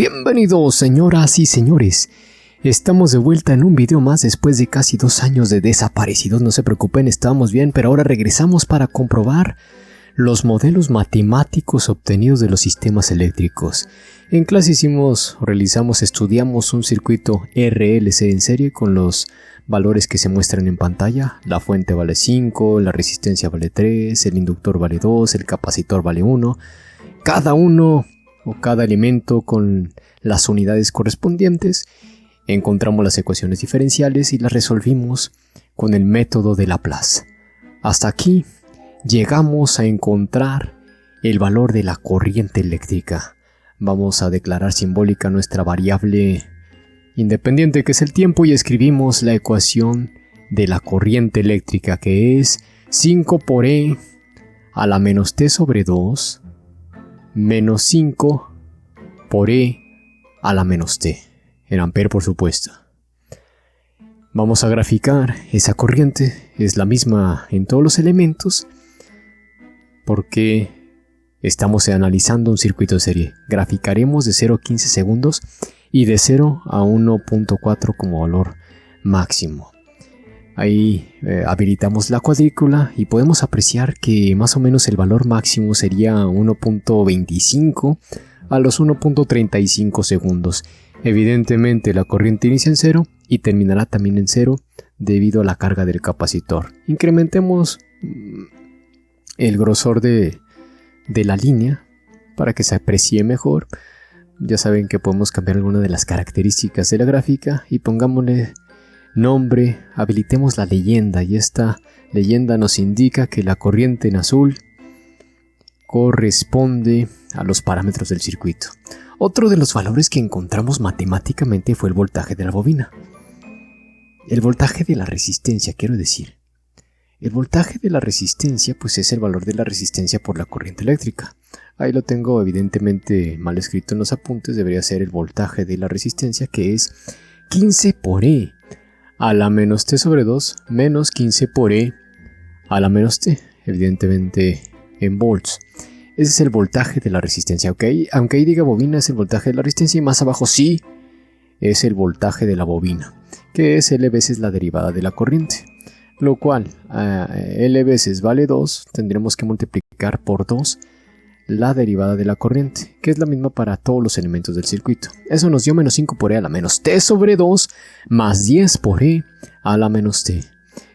Bienvenidos, señoras y señores. Estamos de vuelta en un video más después de casi 2 años de desaparecidos. No se preocupen, estábamos bien, pero ahora regresamos para comprobar los modelos matemáticos obtenidos de los sistemas eléctricos. En clase estudiamos un circuito RLC en serie con los valores que se muestran en pantalla. La fuente vale 5, la resistencia vale 3, el inductor vale 2, el capacitor vale 1. Cada elemento con las unidades correspondientes. Encontramos las ecuaciones diferenciales y las resolvimos con el método de Laplace. Hasta aquí llegamos a encontrar el valor de la corriente eléctrica. Vamos a declarar simbólica nuestra variable independiente, que es el tiempo, y escribimos la ecuación de la corriente eléctrica, que es 5 por E a la menos T sobre 2 menos 5 por E a la menos T, en ampere por supuesto. Vamos a graficar esa corriente, es la misma en todos los elementos, porque estamos analizando un circuito de serie. Graficaremos de 0 a 15 segundos y de 0 a 1.4 como valor máximo. Ahí habilitamos la cuadrícula y podemos apreciar que más o menos el valor máximo sería 1.25 a los 1.35 segundos. Evidentemente la corriente inicia en 0 y terminará también en 0 debido a la carga del capacitor. Incrementemos el grosor de la línea para que se aprecie mejor. Ya saben que podemos cambiar alguna de las características de la gráfica y pongámosle nombre, habilitemos la leyenda, y esta leyenda nos indica que la corriente en azul corresponde a los parámetros del circuito. Otro de los valores que encontramos matemáticamente fue el voltaje de la bobina. El voltaje de la resistencia, quiero decir. El voltaje de la resistencia pues es el valor de la resistencia por la corriente eléctrica. Ahí lo tengo evidentemente mal escrito en los apuntes, debería ser el voltaje de la resistencia, que es 15 por E a la menos T sobre 2 menos 15 por E a la menos T, evidentemente en volts. Ese es el voltaje de la resistencia, ¿ok? Aunque ahí diga bobina, es el voltaje de la resistencia, y más abajo sí es el voltaje de la bobina, que es L veces la derivada de la corriente, lo cual L veces vale 2, tendremos que multiplicar por 2 la derivada de la corriente, que es la misma para todos los elementos del circuito. Eso nos dio menos 5 por E a la menos T sobre 2 más 10 por E a la menos T.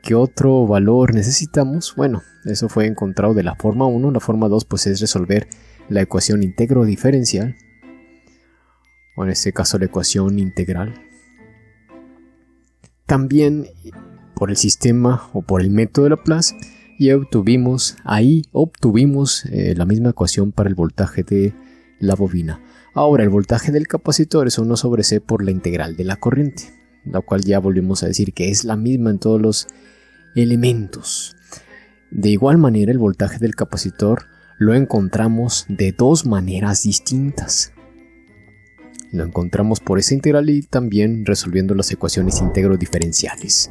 ¿Qué otro valor necesitamos? Bueno, eso fue encontrado de la forma 1. La forma 2 pues es resolver la ecuación íntegro diferencial, o en este caso la ecuación integral. También por el sistema o por el método de Laplace, y obtuvimos la misma ecuación para el voltaje de la bobina. Ahora el voltaje del capacitor es 1 sobre C por la integral de la corriente, la cual ya volvimos a decir que es la misma en todos los elementos. De igual manera el voltaje del capacitor lo encontramos de 2 maneras distintas. Lo encontramos por esa integral y también resolviendo las ecuaciones íntegro diferenciales.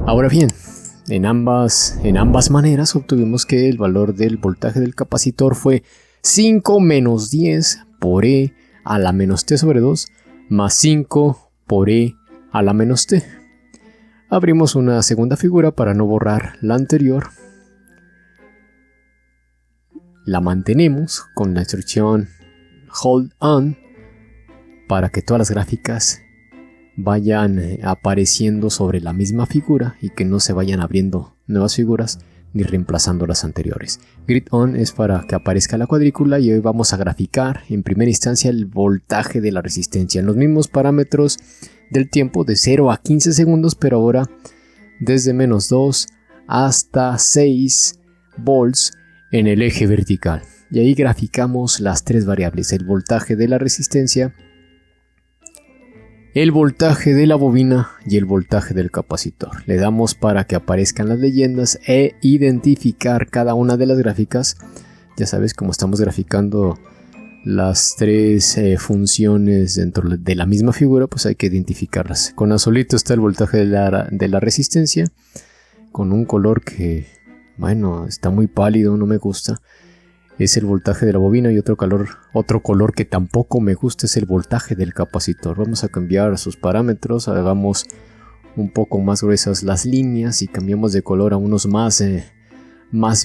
Ahora bien, en ambas maneras obtuvimos que el valor del voltaje del capacitor fue 5 menos 10 por E a la menos T sobre 2 más 5 por E a la menos T. Abrimos una segunda figura para no borrar la anterior. La mantenemos con la instrucción hold on para que todas las gráficas vayan apareciendo sobre la misma figura y que no se vayan abriendo nuevas figuras ni reemplazando las anteriores. Grid on es para que aparezca la cuadrícula, y hoy vamos a graficar en primera instancia el voltaje de la resistencia en los mismos parámetros del tiempo, de 0 a 15 segundos, pero ahora desde menos 2 hasta 6 volts en el eje vertical. Y ahí graficamos las 3 variables: el voltaje de la resistencia, el voltaje de la bobina y el voltaje del capacitor. Le damos para que aparezcan las leyendas e identificar cada una de las gráficas. Ya sabes, como estamos graficando las 3 funciones dentro de la misma figura, pues hay que identificarlas. Con azulito está el voltaje de la resistencia, con un color que, bueno, está muy pálido, no me gusta. es el voltaje de la bobina, y otro color que tampoco me gusta es el voltaje del capacitor. Vamos a cambiar sus parámetros, hagamos un poco más gruesas las líneas y cambiamos de color a unos más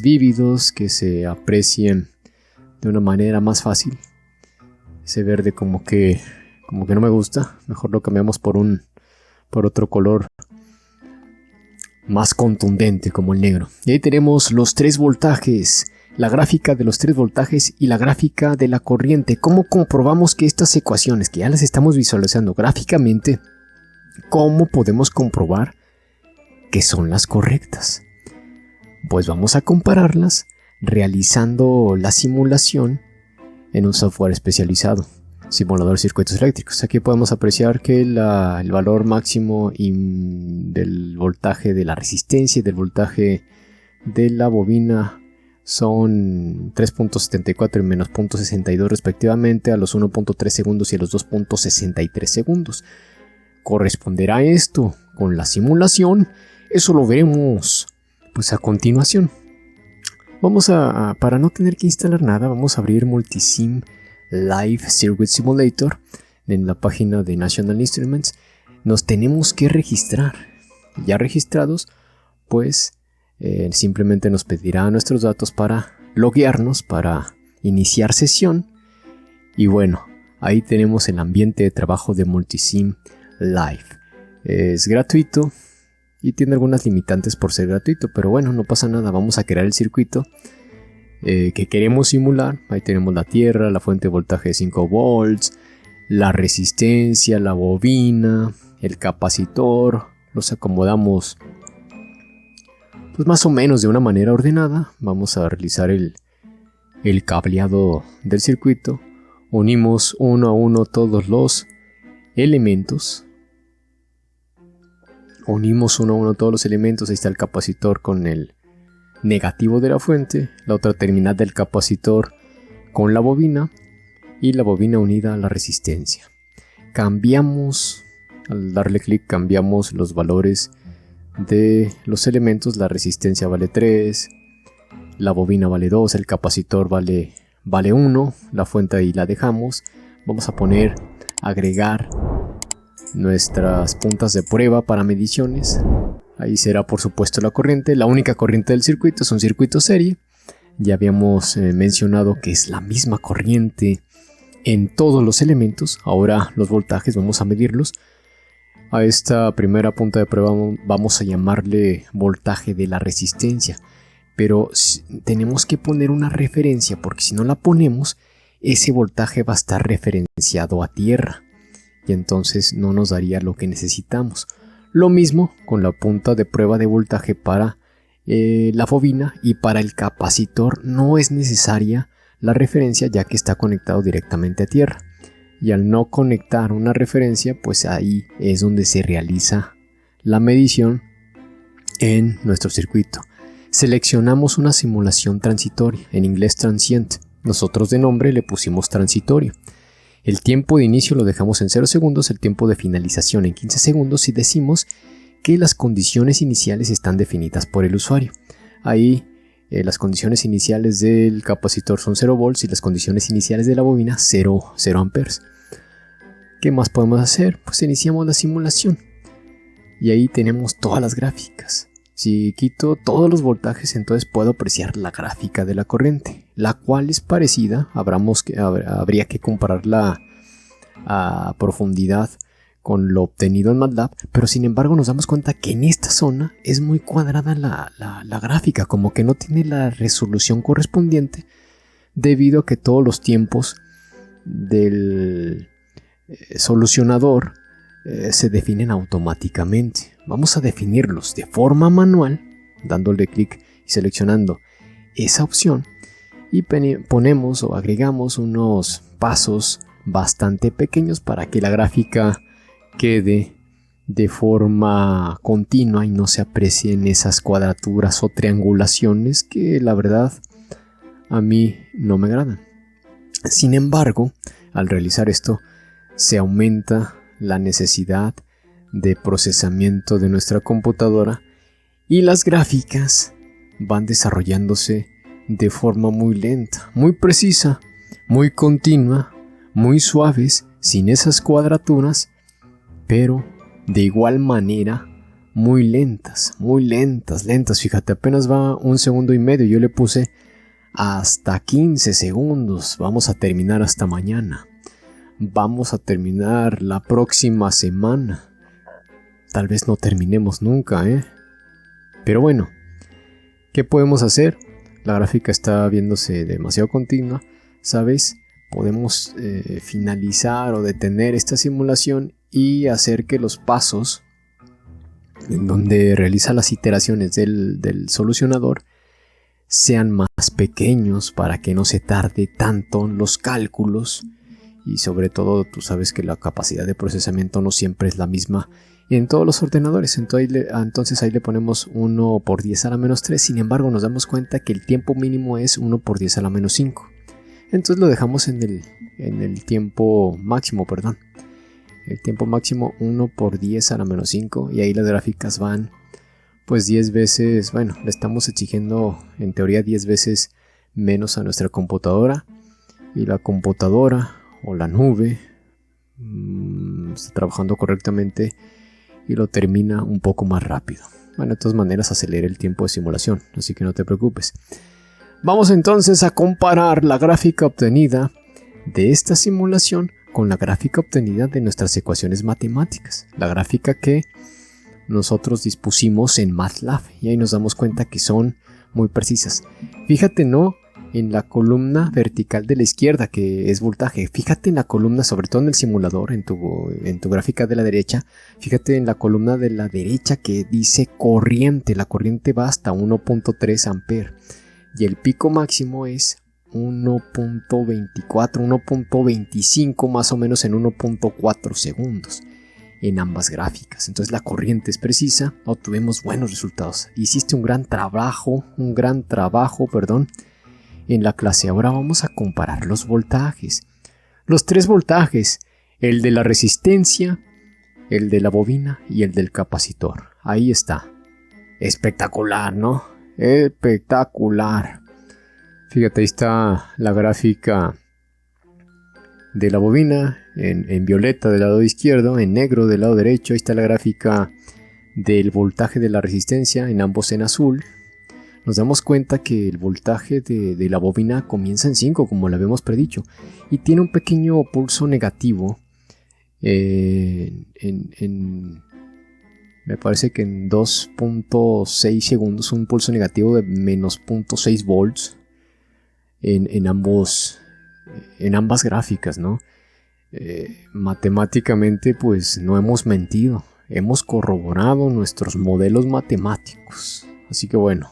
vívidos, que se aprecien de una manera más fácil. Ese verde como que no me gusta, mejor lo cambiamos por otro color más contundente, como el negro. Y ahí tenemos los 3 voltajes, la gráfica de los 3 voltajes y la gráfica de la corriente. ¿Cómo comprobamos que estas ecuaciones, que ya las estamos visualizando gráficamente, cómo podemos comprobar que son las correctas? Pues vamos a compararlas realizando la simulación en un software especializado, simulador de circuitos eléctricos. Aquí podemos apreciar que el valor máximo del voltaje de la resistencia y del voltaje de la bobina son 3.74 y menos 0.62 respectivamente, a los 1.3 segundos y a los 2.63 segundos. ¿Corresponderá esto con la simulación? Eso lo veremos pues a continuación. Vamos para no tener que instalar nada, vamos a abrir Multisim Live Circuit Simulator en la página de National Instruments. Nos tenemos que registrar. Ya registrados, pues simplemente nos pedirá nuestros datos para loguearnos, para iniciar sesión. Y bueno, ahí tenemos el ambiente de trabajo de Multisim Live. Es gratuito y tiene algunas limitantes por ser gratuito, pero bueno, no pasa nada. Vamos a crear el circuito que queremos simular. Ahí tenemos la tierra, la fuente de voltaje de 5 volts, la resistencia, la bobina, el capacitor. Los acomodamos pues más o menos de una manera ordenada. Vamos a realizar el cableado del circuito. Unimos uno a uno todos los elementos. Ahí está el capacitor con el negativo de la fuente, la otra terminal del capacitor con la bobina y la bobina unida a la resistencia. Al darle clic cambiamos los valores de los elementos. La resistencia vale 3, la bobina vale 2, el capacitor vale 1, la fuente ahí la dejamos. Vamos a agregar nuestras puntas de prueba para mediciones. Ahí será por supuesto la corriente. La única corriente del circuito es un circuito serie. Ya habíamos mencionado que es la misma corriente en todos los elementos. Ahora los voltajes vamos a medirlos. A esta primera punta de prueba vamos a llamarle voltaje de la resistencia. Pero tenemos que poner una referencia, porque si no la ponemos, ese voltaje va a estar referenciado a tierra. Y entonces no nos daría lo que necesitamos. Lo mismo con la punta de prueba de voltaje para la bobina, y para el capacitor no es necesaria la referencia, ya que está conectado directamente a tierra. Y al no conectar una referencia, pues ahí es donde se realiza la medición en nuestro circuito. Seleccionamos una simulación transitoria, en inglés transient. Nosotros de nombre le pusimos transitorio. El tiempo de inicio lo dejamos en 0 segundos, el tiempo de finalización en 15 segundos, y decimos que las condiciones iniciales están definidas por el usuario. Ahí las condiciones iniciales del capacitor son 0 volts y las condiciones iniciales de la bobina 0 amperes. ¿Qué más podemos hacer? Pues iniciamos la simulación y ahí tenemos todas las gráficas. Si quito todos los voltajes, entonces puedo apreciar la gráfica de la corriente, la cual es parecida. Habría que compararla a profundidad con lo obtenido en MATLAB, pero sin embargo nos damos cuenta que en esta zona es muy cuadrada la gráfica, como que no tiene la resolución correspondiente, debido a que todos los tiempos del solucionador se definen automáticamente. Vamos a definirlos de forma manual, dándole clic y seleccionando esa opción, y ponemos o agregamos unos pasos bastante pequeños para que la gráfica quede de forma continua y no se aprecien esas cuadraturas o triangulaciones que la verdad a mí no me agradan. Sin embargo, al realizar esto se aumenta la necesidad de procesamiento de nuestra computadora y las gráficas van desarrollándose de forma muy lenta, muy precisa, muy continua, muy suaves, sin esas cuadraturas, pero de igual manera muy lentas, lentas. Fíjate, apenas va 1,5 segundos. Yo le puse hasta 15 segundos. Vamos a terminar hasta mañana. Vamos a terminar la próxima semana. Tal vez no terminemos nunca, ¿eh? Pero bueno, ¿qué podemos hacer? La gráfica está viéndose demasiado continua, ¿sabes? Podemos finalizar o detener esta simulación y hacer que los pasos en donde realiza las iteraciones del solucionador sean más pequeños para que no se tarde tanto en los cálculos. Y sobre todo, tú sabes que la capacidad de procesamiento no siempre es la misma en todos los ordenadores. Entonces ahí le ponemos 1 por 10 a la menos 3. Sin embargo, nos damos cuenta que el tiempo mínimo es 1 por 10 a la menos 5. Entonces lo dejamos en el tiempo máximo, perdón. El tiempo máximo 1 por 10 a la menos 5. Y ahí las gráficas van pues 10 veces, bueno, le estamos exigiendo en teoría 10 veces menos a nuestra computadora. Y la computadora o la nube está trabajando correctamente y lo termina un poco más rápido. Bueno, de todas maneras acelera el tiempo de simulación, así que no te preocupes. Vamos entonces a comparar la gráfica obtenida de esta simulación con la gráfica obtenida de nuestras ecuaciones matemáticas. La gráfica que nosotros dispusimos en MATLAB, y ahí nos damos cuenta que son muy precisas. Fíjate, ¿no?, en la columna vertical de la izquierda, que es voltaje. Fíjate en la columna, sobre todo en el simulador, en tu gráfica de la derecha. Fíjate en la columna de la derecha que dice corriente. La corriente va hasta 1.3 amperes. Y el pico máximo es 1.24, 1.25 más o menos en 1.4 segundos. En ambas gráficas. Entonces la corriente es precisa. Obtuvimos buenos resultados. Hiciste un gran trabajo, en la clase. Ahora vamos a comparar los voltajes. Los 3 voltajes, el de la resistencia, el de la bobina y el del capacitor. Ahí está. Espectacular, ¿no? Espectacular. Fíjate, ahí está la gráfica de la bobina en violeta del lado izquierdo, en negro del lado derecho. Ahí está la gráfica del voltaje de la resistencia, en ambos en azul. Nos damos cuenta que el voltaje de la bobina comienza en 5, como lo habíamos predicho, y tiene un pequeño pulso negativo me parece que en 2.6 segundos, un pulso negativo de menos 0.6 volts en ambas gráficas, ¿no? Matemáticamente, pues no hemos mentido, hemos corroborado nuestros modelos matemáticos. Así que bueno,